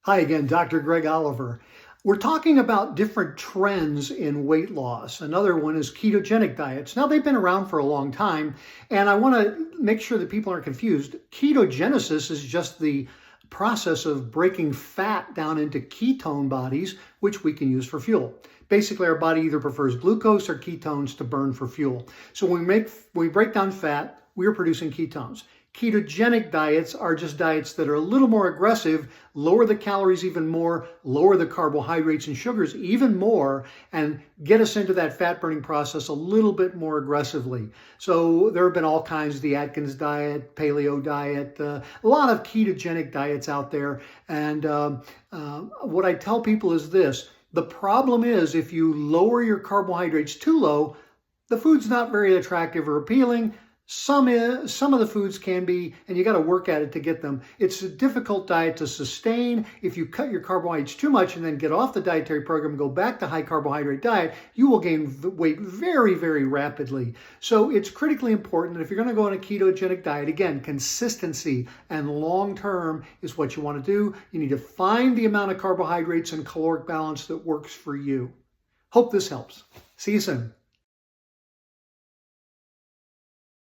Hi again, Dr. Greg Oliver. We're talking about different trends in weight loss. Another one is ketogenic diets. Now, they've been around for a long time, and I want to make sure that people aren't confused. Ketogenesis is just the process of breaking fat down into ketone bodies, which we can use for fuel. Basically, our body either prefers glucose or ketones to burn for fuel. So when we break down fat, we are producing ketones. Ketogenic diets are just diets that are a little more aggressive, lower the calories even more, lower the carbohydrates and sugars even more, and get us into that fat burning process a little bit more aggressively. So there have been all kinds, the Atkins diet, Paleo diet, a lot of ketogenic diets out there. And what I tell people is this: the problem is if you lower your carbohydrates too low, the food's not very attractive or appealing. Some of the foods can be, and you got to work at it to get them. It's a difficult diet to sustain. If you cut your carbohydrates too much and then get off the dietary program and go back to high carbohydrate diet, you will gain weight very, very rapidly. So it's critically important that if you're going to go on a ketogenic diet, again, consistency and long-term is what you want to do. You need to find the amount of carbohydrates and caloric balance that works for you. Hope this helps. See you soon.